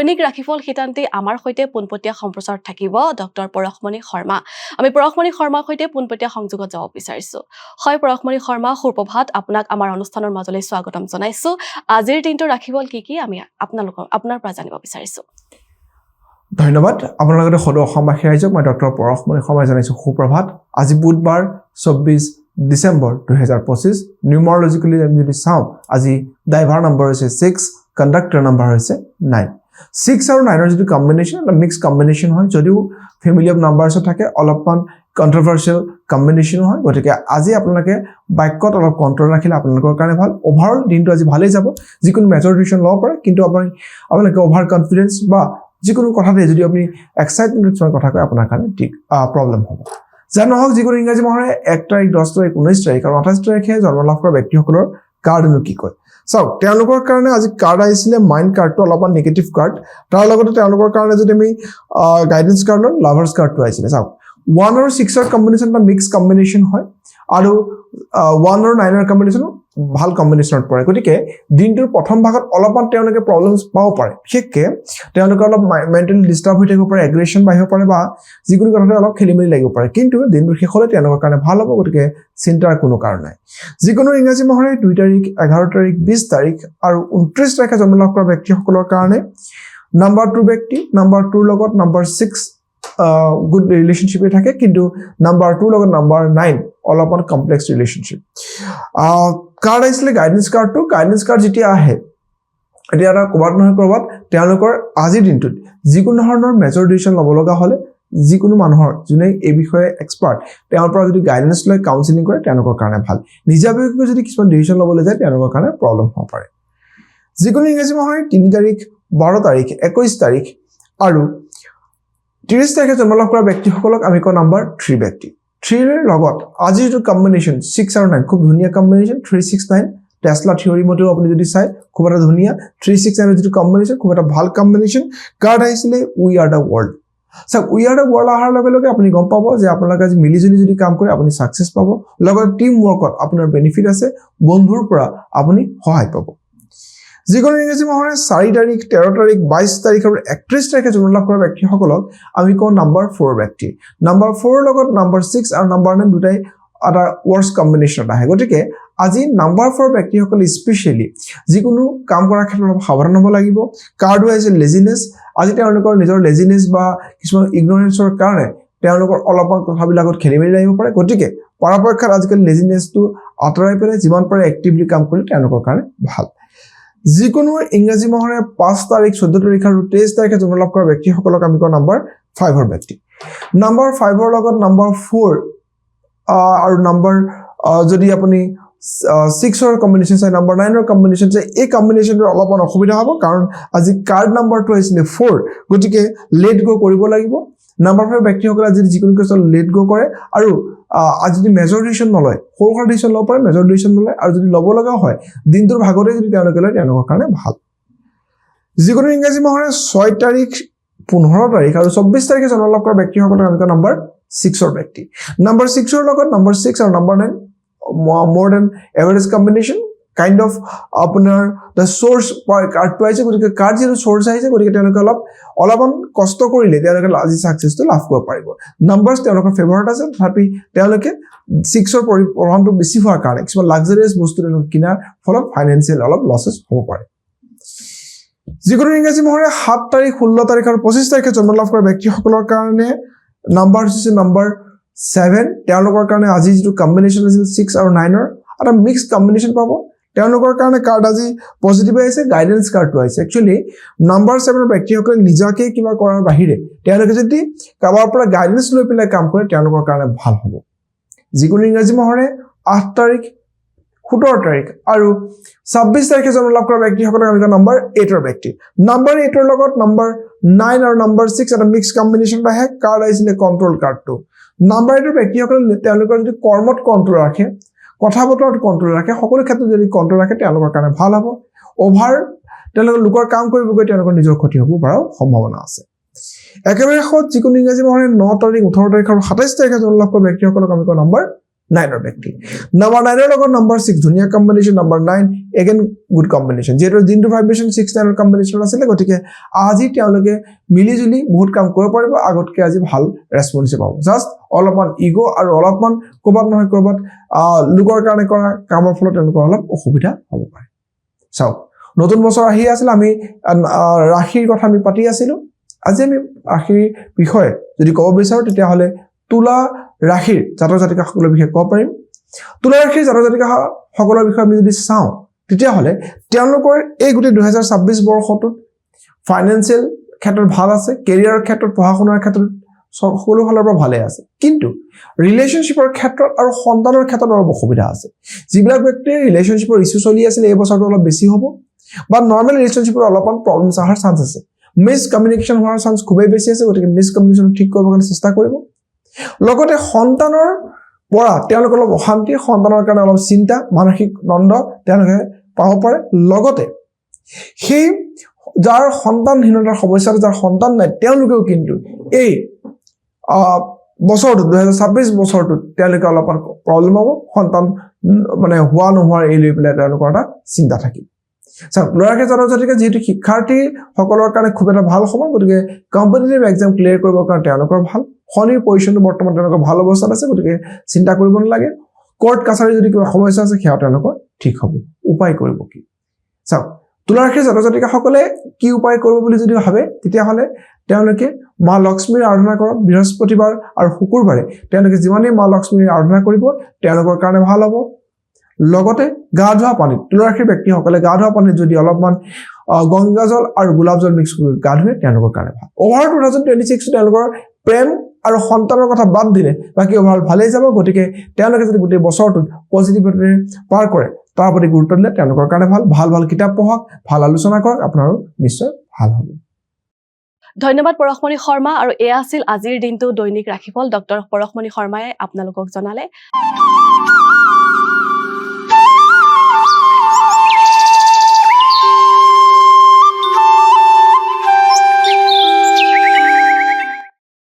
দৈনিক ৰাশিফল শিতান্তি আমাৰ সৈতে পোনপটীয়া সম্প্ৰচাৰত থাকিব ডক্টৰ পৰশমণি শৰ্মা। আমি পৰশমণি শৰ্মাৰ সৈতে পোনপটীয়া সংযোগত যাব বিচাৰিছো। হয় পৰশমণি শৰ্মা, সুপ্ৰভাত। আপোনাক আমাৰ অনুষ্ঠানৰ মাজলৈ স্বাগতম জনাইছো। আজিৰ দিনটো ৰাশিফল কি আমি আপোনাৰ পৰা জানিব বিচাৰিছো। ধন্যবাদ। আপোনাৰ লগতে সদৌ অসমবাসী ৰাইজক মই ডক্টৰ পৰশমণি শৰ্মাই জনাইছো সুপ্ৰভাত। আজি বুধবাৰ 24 ডিচেম্বৰ 2025। নিউমাৰলজিকেলি আমি যদি চাওঁ, আজি ড্ৰাইভাৰ নম্বৰ হৈছে 6, কণ্ডাক্টৰ নম্বৰ হৈছে 9। 6 আৰু 9ৰ যিটো কম্বিনেশ্যন, এটা মিক্স কম্বিনেশ্যন হয়। যদিও ফেমিলি অফ নাম্বাৰ্ছত থাকে, অলপমান কণ্ট্ৰভাৰ্চিয়েল কম্বিনেশ্যন হয়। গতিকে আজি আপোনালোকে বাক্যত অলপ কণ্ট্ৰল ৰাখিলে আপোনালোকৰ কাৰণে ভাল। অভাৰঅল দিনটো আজি ভালেই যাব। যিকোনো মেজৰ ডিচিশ্যন ল'ব পাৰে, কিন্তু আপোনালোকে অভাৰ কনফিডেন্স বা যিকোনো কথাতে যদি আপুনি এক্সাইটমেণ্টত কিছুমান কথা কয়, আপোনাৰ কাৰণে ঠিক প্ৰব্লেম হ'ব। যা নহওক, যিকোনো ইংৰাজী মাহৰে 1 তাৰিখ, 10 তাৰিখ, 19 তাৰিখ আৰু 28 তাৰিখে জন্ম লাভ কৰা ব্যক্তিসকলৰ কাৰ্ডনো কি কয় চাওক। তেওঁলোকৰ কাৰণে আজি কাৰ্ড আহিছিলে, মাইণ্ড কাৰ্ডটো অলপমান নিগেটিভ কাৰ্ড। তাৰ লগতে তেওঁলোকৰ কাৰণে যদি আমি গাইডেন্স কাৰ্ড লওঁ, লাভাৰ্ছ কাৰ্ডটো আহিছিলে। চাওক, 1 আৰু 6ৰ কম্বিনেশ্যন বা মিক্স কম্বিনেশ্যন হয়, আৰু 1 আৰু 9ৰ কম্বিনেশ্যন ভাল কম্বিনেশ্যনত পৰে। গতিকে দিনটোৰ প্ৰথম ভাগত অলপমান তেওঁলোকে প্ৰব্লেমছ পাব পাৰে। বিশেষকৈ তেওঁলোকে অলপ মেণ্টেলি ডিষ্টাৰ্ব হৈ থাকিব পাৰে, এগ্ৰেশ্যন বাঢ়িব পাৰে, বা যিকোনো কথাতে অলপ খেলি মেলি লাগিব পাৰে। কিন্তু দিনটোৰ শেষলৈ তেওঁলোকৰ কাৰণে ভাল হ'ব। গতিকে চিন্তাৰ কোনো কাৰণ নাই। যিকোনো ইংৰাজী মাহৰে 2 তাৰিখ, 11 তাৰিখ, 20 তাৰিখ আৰু 29 তাৰিখে জন্ম লাভ কৰা ব্যক্তিসকলৰ কাৰণে নাম্বাৰ 2 ব্যক্তি, নাম্বাৰ 2ৰ লগত নাম্বাৰ 6 গুড ৰিলেশ্যনশ্বিপে থাকে, কিন্তু নাম্বাৰ 2ৰ লগত নাম্বাৰ 9 অলপমান কমপ্লেক্স ৰিলেশ্যনশ্বিপ। কাৰ্ড আহিছিলে গাইডেন্স কাৰ্ডটো। গাইডেন্স কাৰ্ড যেতিয়া আহে, এতিয়া এটা ক'ৰবাত নহয় ক'ৰবাত তেওঁলোকৰ আজিৰ দিনটোত যিকোনো ধৰণৰ মেজৰ ডিচিশ্যন ল'ব লগা হ'লে, যিকোনো মানুহৰ যোনে এই বিষয়ে এক্সপাৰ্ট, তেওঁৰ পৰা যদি গাইডেন্স লৈ কাউন্সিলিং কৰে, তেওঁলোকৰ কাৰণে ভাল। নিজাববীয়াকৈ যদি কিছুমান ডিচিশ্যন ল'বলৈ যায়, তেওঁলোকৰ কাৰণে প্ৰব্লেম হ'ব পাৰে। যিকোনো ইংৰাজী মাহৰ 3 তাৰিখ, 12 তাৰিখ, 21 তাৰিখ আৰু 30 তাৰিখে জন্ম লাভ কৰা ব্যক্তিসকলক আমি কওঁ নাম্বাৰ 3 ব্যক্তি। 3ৰ লগত আজিৰ যিটো কম্বিনেশ্যন 6 আৰু 9, খুব ধুনীয়া কম্বিনেশ্যন। 3, 6, 9 টেছলা থিয়ৰী মতেও আপুনি যদি চাই, খুব এটা ধুনীয়া 3, 6, 9ৰ যিটো কম্বিনেশ্যন, খুব এটা ভাল কম্বিনেশ্যন। কাৰ্ড আহিছিলে উই আৰ দ্য ৱৰ্ল্ড। চাওক, উই আৰ দ্য ৱৰ্ল্ড অহাৰ লগে লগে আপুনি গম পাব যে আপোনালোকে আজি মিলিজুলি যদি কাম কৰে, আপুনি ছাকচেছ পাব। লগতে টিম ৱৰ্কত আপোনাৰ বেনিফিট আছে, বন্ধুৰ পৰা আপুনি সহায় পাব। যিকোনো ইংৰাজী মাহৰে 4 তাৰিখ, 13 তাৰিখ, 22 তাৰিখ আৰু 31 তাৰিখে জন্ম লাভ কৰা ব্যক্তিসকলক আমি কওঁ নাম্বাৰ 4 ব্যক্তি। নাম্বাৰ 4ৰ লগত নাম্বাৰ 6 আৰু নাম্বাৰ 9 দুটাই এটা ৱৰ্ছ কম্বিনেশ্যনত আহে। গতিকে আজি নাম্বাৰ 4 ব্যক্তিসকলে স্পেচিয়েলি যিকোনো কাম কৰাৰ ক্ষেত্ৰত অলপ সাৱধান হ'ব লাগিব। কাৰ্ডো আহিছে লেজিনেছ। আজি তেওঁলোকৰ নিজৰ লেজিনেছ বা কিছুমান ইগনৰেঞ্চৰ কাৰণে তেওঁলোকৰ অলপমান কথাবিলাকত খেলি মেলি লাগিব পাৰে। গতিকে পৰাপক্ষত আজিকালি লেজিনেছটো আঁতৰাই পেলাই যিমান পাৰে এক্টিভলি কাম কৰিলে তেওঁলোকৰ কাৰণে ভাল। যিকোনো ইংৰাজী মাহৰে 5 তাৰিখ, 14 তাৰিখ আৰু 23 তাৰিখে জন্ম লাভ কৰা ব্যক্তিসকলক আমি কওঁ নাম্বাৰ 5ৰ ব্যক্তি। নাম্বাৰ 5ৰ লগত নাম্বাৰ 4 আৰু নাম্বাৰ যদি আপুনি 6ৰ কম্বিনেশ্যন চাই, নাম্বাৰ 9ৰ কম্বিনেশ্যন চাই, এই কম্বিনেশ্যনটো অলপমান অসুবিধা হ'ব, কাৰণ আজি কাৰ্ড নাম্বাৰটো আহিছিলে 4। গতিকে লেট গ' কৰিব লাগিব। নাম্বাৰ 5 ব্যক্তিসকলে আজি যিকোনো ক্ষেত্ৰত লেট গ' কৰে, আৰু আজি যদি মেজৰ ডিচিশ্যন নলয়, সৰু সৰু ডিচিশ্যন ল'ব পাৰে, মেজৰ ডিচিশ্যন নলয়, আৰু যদি ল'ব লগা হয় দিনটোৰ ভাগতে যদি তেওঁলোকে লয়, তেওঁলোকৰ কাৰণে ভাল। যিকোনো ইংৰাজী মাহৰে 6 তাৰিখ, 15 তাৰিখ আৰু 24 তাৰিখে জন্ম লাভ কৰা ব্যক্তিসকলক আমি কওঁ নাম্বাৰ 6ৰ ব্যক্তি। নাম্বাৰ 6ৰ লগত নাম্বাৰ 6 আৰু number 9 more than average combination, kind of আপোনাৰ the source কাৰ্ডটো আহিছে। গতিকে কাৰ্ড যিটো source আহিছে, গতিকে তেওঁলোকে অলপমান কষ্ট কৰিলে তেওঁলোকে আজি ছাকচেছটো লাভ কৰিব পাৰিব। নাম্বাৰ্ছ তেওঁলোকৰ ফেভাৰত আছে, তথাপি তেওঁলোকে 6ৰ প্ৰভাৱটো বেছি হোৱাৰ কাৰণে কিছুমান লাক্সাৰিয়াছ বস্তু তেওঁলোকে কিনাৰ ফলত ফাইনেন্সিয়েল অলপ লছেছ হ'ব পাৰে। যিকোনো ইংৰাজী মাহৰে 7 তাৰিখ, 16 তাৰিখ আৰু 25 তাৰিখে জন্ম লাভ কৰা ব্যক্তিসকলৰ কাৰণে নাম্বাৰ হৈছে নাম্বাৰ 7। তেওঁলোকৰ কাৰণে আজি যিটো কম্বিনেশ্যন আছিল 6 আৰু 9ৰ এটা মিক্স কম্বিনেশ্যন পাব। তেওঁলোকৰ কাৰণে কাৰ্ড আজি পজিটিভ আহিছে, গাইডেন্স কাৰ্ডটো আহিছে। একচুৱেলি নাম্বাৰ 7ৰ ব্যক্তিসকলে নিজাকে কিবা কৰাৰ বাহিৰে তেওঁলোকে যদি কাৰোবাৰ পৰা গাইডেন্স লৈ পেলাই কাম কৰে, তেওঁলোকৰ কাৰণে ভাল হ'ব। যিকোনো ইংৰাজী মাহৰে 8 তাৰিখ, 17 তাৰিখ আৰু 26 তাৰিখে জন্ম লাভ কৰা ব্যক্তিসকলক আমি কওঁ নাম্বাৰ 8ৰ ব্যক্তি। নাম্বাৰ 8ৰ লগত নাম্বাৰ 9 আৰু নাম্বাৰ 6 এটা মিক্স কম্বিনেশ্যনত আহে। কাৰ্ড আহিছিলে কণ্ট্ৰল কাৰ্ডটো। নাম্বাৰ 8ৰ ব্যক্তিসকলে তেওঁলোকৰ যদি কৰ্মত কণ্ট্ৰল ৰাখে, কথা বতৰাত কণ্ট্ৰল ৰাখে, সকলো ক্ষেত্ৰত যদি কণ্ট্ৰল ৰাখে, তেওঁলোকৰ কাৰণে ভাল হ'ব। অভাৰ তেওঁলোকে লোকৰ কাম কৰিব গৈ তেওঁলোকৰ নিজৰ ক্ষতি হ'ব পৰাও সম্ভাৱনা আছে। একেবাৰে শেষত যিকোনো ইংৰাজী মাহৰে 9 তাৰিখ, 18 তাৰিখ আৰু 27 তাৰিখে জন্ম লাভ কৰা ব্যক্তিসকলক আমি কওঁ নাম্বাৰ 9ৰ ব্যক্তি নম্বৰ 9ৰ লগত নম্বৰ 6 ধুনীয়া combination number 9 again good combination যেটো দিনটো ভাইব্ৰেচন 6 9ৰ কম্বিনেশ্যন আছিল গতিকে আজি তেওঁলোকে মিলি জুলি বহুত কাম কৰিব পাৰিব আগতকে আজি ভাল ৰেসপন্সিভ হ'ব জাস্ট অলপমান ইগো আৰু অলপমান ক'বাত নহয় ক'বাত লোকৰ কাৰণে কৰা কামৰ ফলত তেওঁলোকৰ অলপ অসুবিধা হ'ব পাৰে চাওক নতুন বছৰ আহি আছিল আমি ৰাশিৰ কথা আমি পাতি আছিলো আজি আমি ৰাশিৰ বিষয়ে যদি ক'ব বিচাৰো তেতিয়া হলে তুলা ৰাশিৰ জাতক জাতিকা সকলৰ বিষয়ে ক'ব পাৰিম তুলা ৰাশিৰ জাতক জাতিকা সকলৰ বিষয়ে আমি যদি চাওঁ তেতিয়া হলে তেওঁলোকৰ এই গোটেই 2026 বৰ্ষটোত ফাইনান্সিয়েল ক্ষেত্ৰত ভাল আছে কেৰিয়াৰৰ ক্ষেত্ৰত পঢ়া শুনাৰ ক্ষেত্ৰত সকলো ফালৰ পৰা ভালে আছে কিন্তু ৰিলেশনশ্বিপৰ ক্ষেত্ৰত আৰু সন্তানৰ ক্ষেত্ৰত অলপ অসুবিধা আছে যিবিলাক ব্যক্তিৰ ৰিলেশনশ্বিপৰ ইস্যু চলি আছিল এই বছৰটো অলপ বেছি হ'ব বা নৰ্মেল ৰিলেশনশ্বিপৰ অলপমান প্ৰবলেমছ আহাৰ চান্স আছে মিছ কমিউনিকেশ্যন হোৱাৰ চান্স খুবেই বেছি আছে গতিকে মিছ কমিউনিকেশ্যন ঠিক কৰিব কাৰণে চেষ্টা কৰিব লগতে সন্তানৰ পৰা তেওঁলোকৰ অলপ অশান্তি সন্তানৰ কাৰণে অলপ চিন্তা মানসিক দ্বন্দ্ব তেওঁলোকে পাব পাৰে লগতে সেই যাৰ সন্তানহীনতাৰ সমস্যা যাৰ সন্তান নাই তেওঁলোকেও কিন্তু এই বছৰটো 2026 বছৰটো তেওঁলোকে অলপমান প্ৰবলেম হ'ব সন্তান মানে হোৱা নোহোৱাৰ এই লৈ পেলাই তেওঁলোকৰ এটা চিন্তা থাকিব ল'ৰাকে জাতক যেহেতু শিক্ষাৰ্থী সকলৰ কাৰণে খুব এটা ভাল সময় গতিকে কম্পিটিটিভ এক্সাম ক্লিয়াৰ কৰিবৰ কাৰণে তেওঁলোকৰ ভাল শনিৰ পজিশ্যনটো বৰ্তমান তেওঁলোকৰ ভাল অৱস্থাত আছে গতিকে চিন্তা কৰিব নালাগে কোৰ্ট কাছাৰী যদি কিবা সমস্যা আছে সেয়া তেওঁলোকৰ ঠিক হ'ব উপায় কৰিব কি চাওক তুলা ৰাশিৰ জাতক জাতিকাসকলে কি উপায় কৰিব বুলি যদি ভাবে তেতিয়াহ'লে তেওঁলোকে মা লক্ষ্মীৰ আৰাধনা কৰক বৃহস্পতিবাৰ আৰু শুকুৰবাৰে তেওঁলোকে যিমানেই মা লক্ষ্মীৰ আৰাধনা কৰিব তেওঁলোকৰ কাৰণে ভাল হ'ব লগতে গা ধোৱা পানীত তুলা ৰাশিৰ ব্যক্তিসকলে গা ধোৱা পানীত যদি অলপমান গংগাজল আৰু গোলাপ জল মিক্স কৰি গা ধুৱে তেওঁলোকৰ কাৰণে ভাল অভাৰ 2026 তেওঁলোকৰ প্ৰেম আৰু সন্তানৰ কথা বাদ দিলে বাকি অভাৰ ভালেই যাব গতিকে তেওঁলোকে যদি গোটেই বছৰটোত পজিটিভিটিৰে পাৰ কৰে তাৰ প্ৰতি গুৰুত্ব দিলে তেওঁলোকৰ কাৰণে ভাল ভাল কিতাপ পঢ়ক ভাল আলোচনা কৰক আপোনাৰো নিশ্চয় ভাল হ'ব ধন্যবাদ পৰশমণি শৰ্মা আৰু এয়া আছিল আজিৰ দিনটো দৈনিক ৰাশিফল ডক্টৰ পৰশমণি শৰ্মাই আপোনালোকক জনালে